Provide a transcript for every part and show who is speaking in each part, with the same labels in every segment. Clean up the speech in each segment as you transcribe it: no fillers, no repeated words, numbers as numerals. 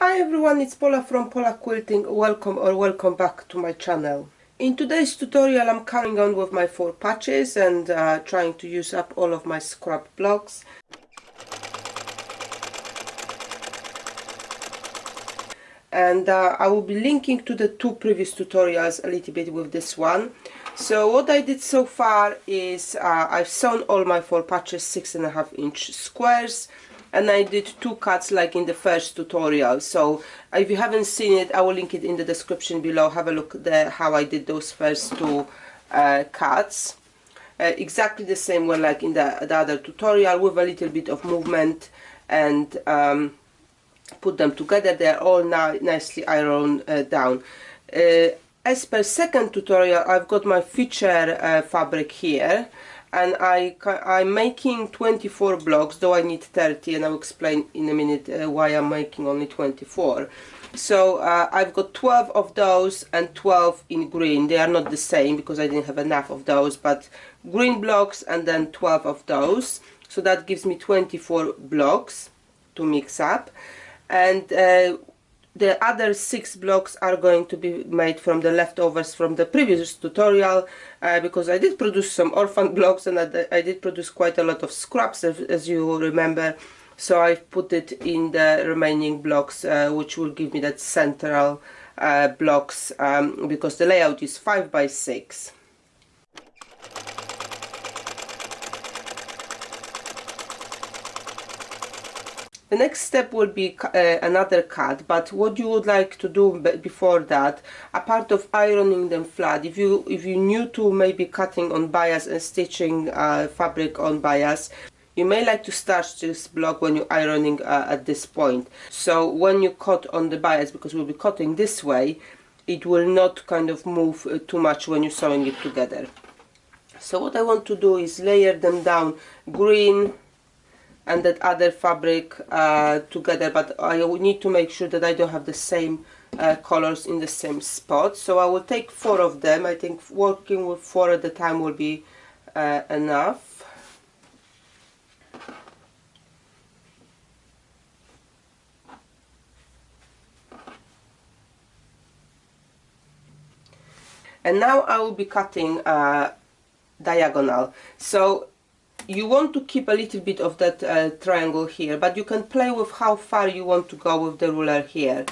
Speaker 1: Hi everyone, it's Paula from Pola Quilting. Welcome back to my channel. In today's tutorial I'm carrying on with my 4 patches and trying to use up all of my scrap blocks. And I will be linking to the 2 previous tutorials a little bit with this one. So what I did so far is I've sewn all my 4 patches 6.5-inch squares, and I did 2 cuts like in the first tutorial. So if you haven't seen it, I will link it in the description below. Have a look there how I did those first 2 cuts. Exactly the same way like in the other tutorial, with a little bit of movement, and put them together. They're all nicely ironed down. As per second tutorial, I've got my feature fabric here, and I'm making 24 blocks, though I need 30, and I'll explain in a minute why I'm making only 24. So I've got 12 of those and 12 in green. They are not the same because I didn't have enough of those, but green blocks and then 12 of those. So that gives me 24 blocks to mix up. And the other 6 blocks are going to be made from the leftovers from the previous tutorial, because I did produce some orphan blocks, and I did produce quite a lot of scraps, as you remember. So I've put it in the remaining blocks, which will give me that central blocks, because the layout is 5 by 6. The next step will be another cut, but what you would like to do before that, apart of ironing them flat, if you're new to maybe cutting on bias and stitching fabric on bias, you may like to start this block when you're ironing at this point. So when you cut on the bias, because we'll be cutting this way, it will not kind of move too much when you're sewing it together. So what I want to do is layer them down, green and that other fabric together, but I need to make sure that I don't have the same colors in the same spot. So I will take 4 of them. I think working with 4 at a time will be enough. And now I will be cutting diagonal. So you want to keep a little bit of that triangle here, but you can play with how far you want to go with the ruler here.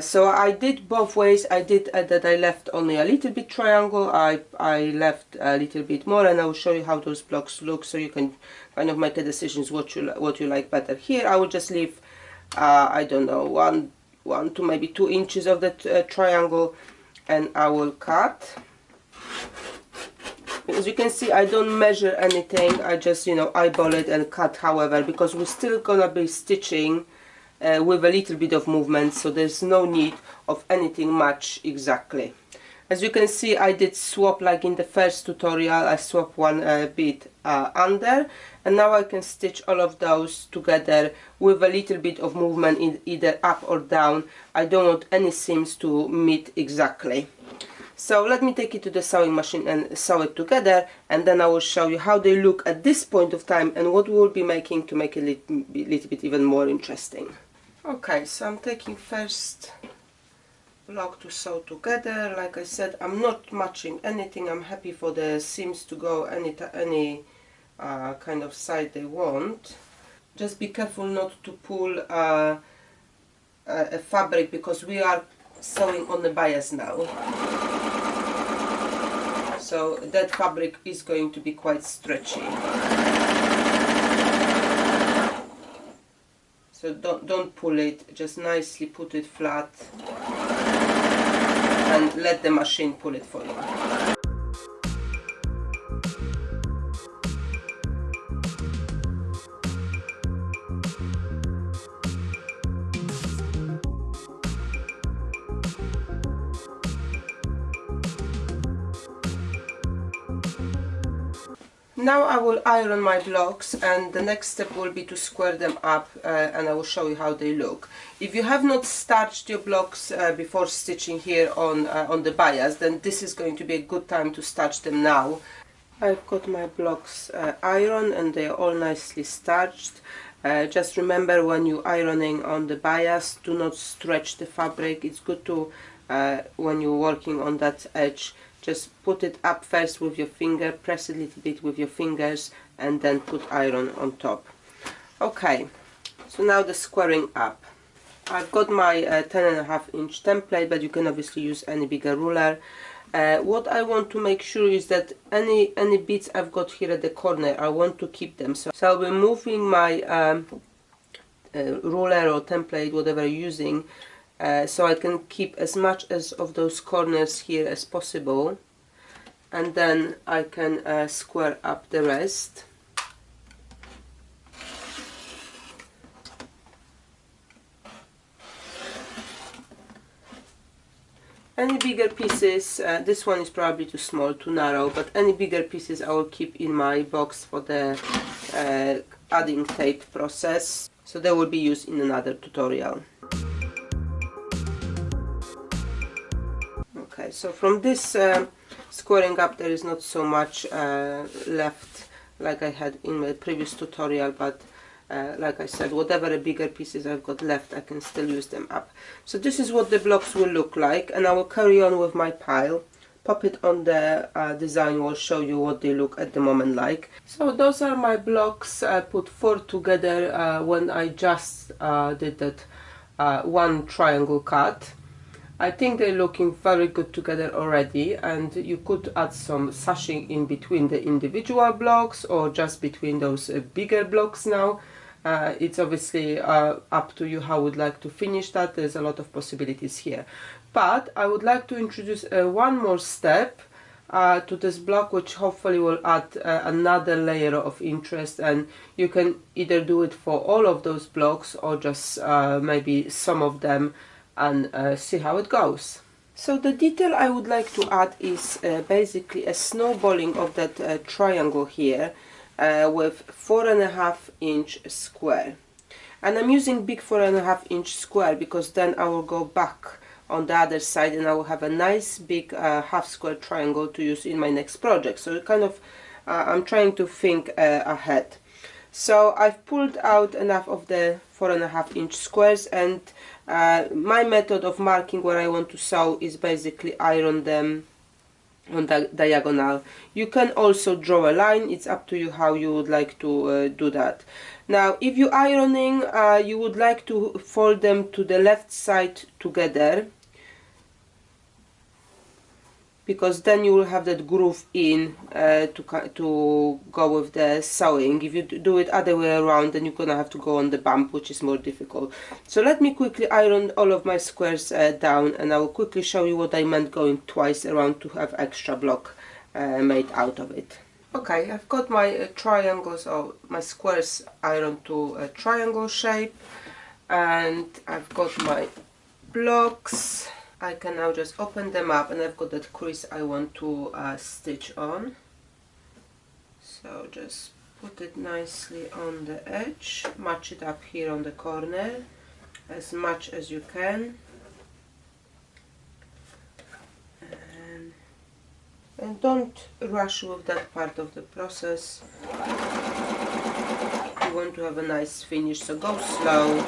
Speaker 1: So I did both ways. I did that I left only a little bit triangle, I left a little bit more, and I will show you how those blocks look, so you can kind of make a decision what you like better. Here I will just leave I don't know, 1 to maybe 2 inches of that triangle, and I will cut. As you can see, I don't measure anything, I just, eyeball it and cut, however, because we're still gonna be stitching with a little bit of movement, so there's no need of anything much exactly. As you can see, I did swap like in the first tutorial. I swapped one bit under, and now I can stitch all of those together with a little bit of movement in either up or down. I don't want any seams to meet exactly. So let me take it to the sewing machine and sew it together, and then I will show you how they look at this point of time and what we will be making to make it a little bit even more interesting. Okay, so I'm taking first block to sew together. Like I said, I'm not matching anything. I'm happy for the seams to go any kind of side they want. Just be careful not to pull a fabric, because we are sewing on the bias now. So that fabric is going to be quite stretchy. So don't pull it, just nicely put it flat and let the machine pull it for you. Now I will iron my blocks, and the next step will be to square them up, and I will show you how they look. If you have not starched your blocks before stitching here on the bias, then this is going to be a good time to starch them now. I've got my blocks ironed and they are all nicely starched. Just remember, when you ironing on the bias, do not stretch the fabric. It's good to, when you're working on that edge, just put it up first with your finger, press it a little bit with your fingers, and then put iron on top. Okay, so now the squaring up. I've got my 10.5-inch template, but you can obviously use any bigger ruler. What I want to make sure is that any bits I've got here at the corner, I want to keep them. So I'll be moving my ruler or template, whatever you're using, so I can keep as much as of those corners here as possible, and then I can square up the rest. Any bigger pieces, this one is probably too small, too narrow, but any bigger pieces I will keep in my box for the adding tape process, so they will be used in another tutorial. Okay, so from this squaring up, there is not so much left like I had in my previous tutorial, but like I said, whatever bigger pieces I've got left, I can still use them up. So this is what the blocks will look like, and I will carry on with my pile, pop it on the design wall, show you what they look at the moment like. So those are my blocks. I put 4 together when I just did that one triangle cut. I think they're looking very good together already, and you could add some sashing in between the individual blocks or just between those bigger blocks now. It's obviously up to you how you would like to finish that. There's a lot of possibilities here. But I would like to introduce one more step to this block, which hopefully will add another layer of interest, and you can either do it for all of those blocks or just maybe some of them, and see how it goes. So the detail I would like to add is basically a snowballing of that triangle here with 4.5-inch square. And I'm using big 4.5-inch square because then I will go back on the other side and I will have a nice big half square triangle to use in my next project. So kind of I'm trying to think ahead. So I've pulled out enough of the 4.5-inch squares, and my method of marking where I want to sew is basically iron them on the diagonal. You can also draw a line. It's up to you how you would like to do that. Now if you're ironing, you would like to fold them to the left side together, because then you will have that groove in to go with the sewing. If you do it other way around, then you're gonna have to go on the bump, which is more difficult. So let me quickly iron all of my squares down, and I will quickly show you what I meant going twice around to have extra block made out of it. Okay, I've got my triangles, or my squares ironed to a triangle shape, and I've got my blocks. I can now just open them up, and I've got that crease I want to stitch on. So just put it nicely on the edge, match it up here on the corner as much as you can, and don't rush with that part of the process. You want to have a nice finish, so go slow.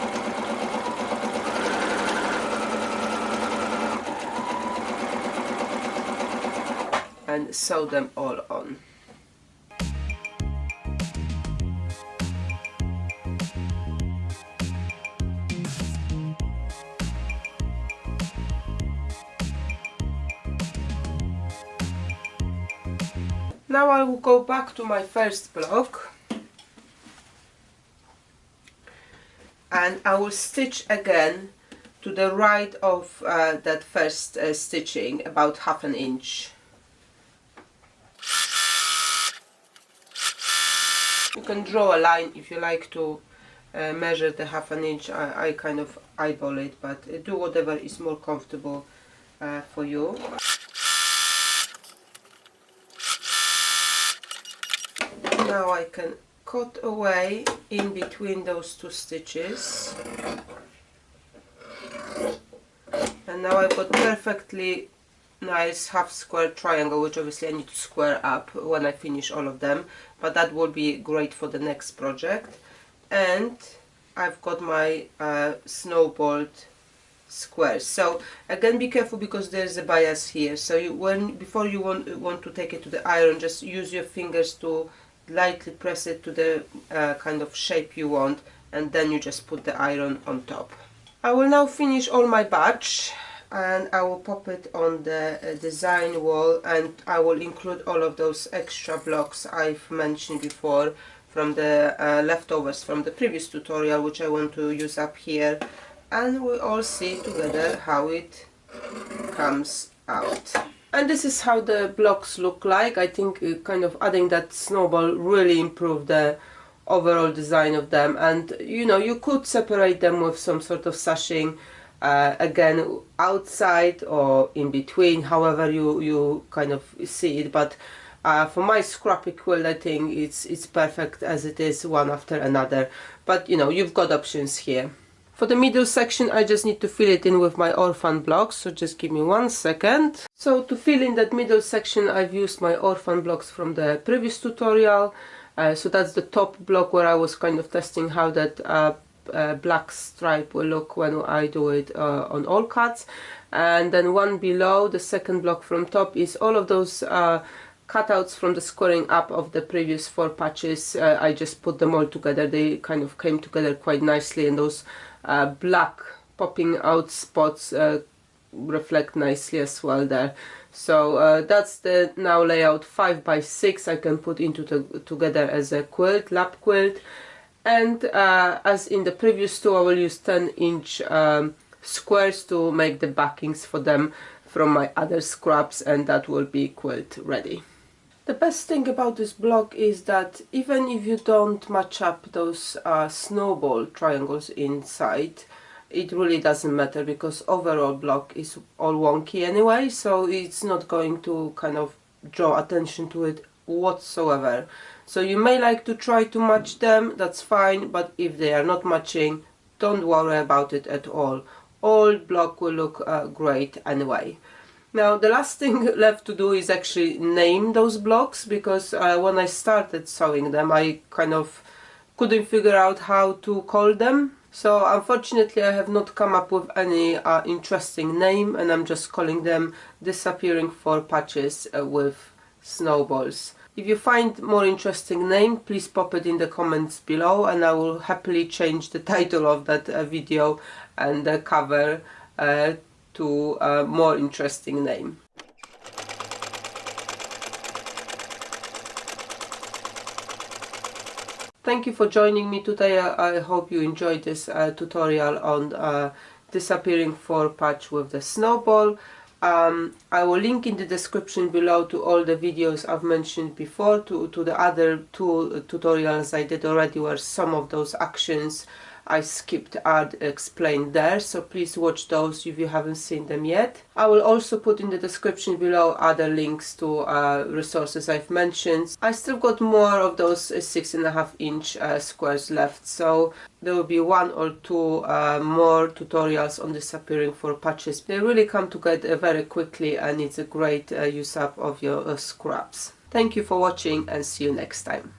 Speaker 1: And sew them all on. Now I will go back to my first block, and I will stitch again to the right of that first stitching, about 1/2 inch. You can draw a line if you like to measure the 1/2 inch. I kind of eyeball it, but do whatever is more comfortable for you. Now I can cut away in between those two stitches, and now I've got perfectly nice half square triangle, which obviously I need to square up when I finish all of them, but that will be great for the next project. and I've got my snowball squares. So again, be careful because there's a bias here. So before you want to take it to the iron, just use your fingers to lightly press it to the kind of shape you want, and then you just put the iron on top. I will now finish all my batch, and I will pop it on the design wall, and I will include all of those extra blocks I've mentioned before from the leftovers from the previous tutorial, which I want to use up here, and we'll all see together how it comes out. And this is how the blocks look like. I think kind of adding that snowball really improved the overall design of them, and you know, you could separate them with some sort of sashing, again outside or in between, however you kind of see it, but for my scrappy quilt I think it's perfect as it is, one after another, but you know, you've got options here. For the middle section I just need to fill it in with my orphan blocks, so just give me 1 second. So to fill in that middle section I've used my orphan blocks from the previous tutorial. So that's the top block where I was kind of testing how that black stripe will look when I do it on all cuts. And then one below, the second block from top, is all of those cutouts from the squaring up of the previous 4 patches. I just put them all together. They kind of came together quite nicely, and those black popping out spots reflect nicely as well there. So that's the now layout 5 by 6 I can put together as a quilt, lap quilt. And as in the previous two, I will use 10-inch squares to make the backings for them from my other scraps, and that will be quilt ready. The best thing about this block is that even if you don't match up those snowball triangles inside, it really doesn't matter, because overall block is all wonky anyway, so it's not going to kind of draw attention to it whatsoever. So you may like to try to match them, that's fine, but if they are not matching, don't worry about it at all. All block will look great anyway. Now the last thing left to do is actually name those blocks, because when I started sewing them I kind of couldn't figure out how to call them. So unfortunately I have not come up with any interesting name, and I'm just calling them disappearing 4 patches with snowballs. If you find more interesting name, please pop it in the comments below, and I will happily change the title of that video and the cover to a more interesting name. Thank you for joining me today. I hope you enjoyed this tutorial on disappearing 4 patch with the snowball. I will link in the description below to all the videos I've mentioned before, to the other 2 tutorials I did already, where some of those actions I skipped are explained there, so please watch those if you haven't seen them yet. I will also put in the description below other links to resources I've mentioned. I still got more of those 6.5-inch squares left, so there will be 1 or 2 more tutorials on disappearing 4 patches. They really come together very quickly, and it's a great use up of your scraps. Thank you for watching, and see you next time.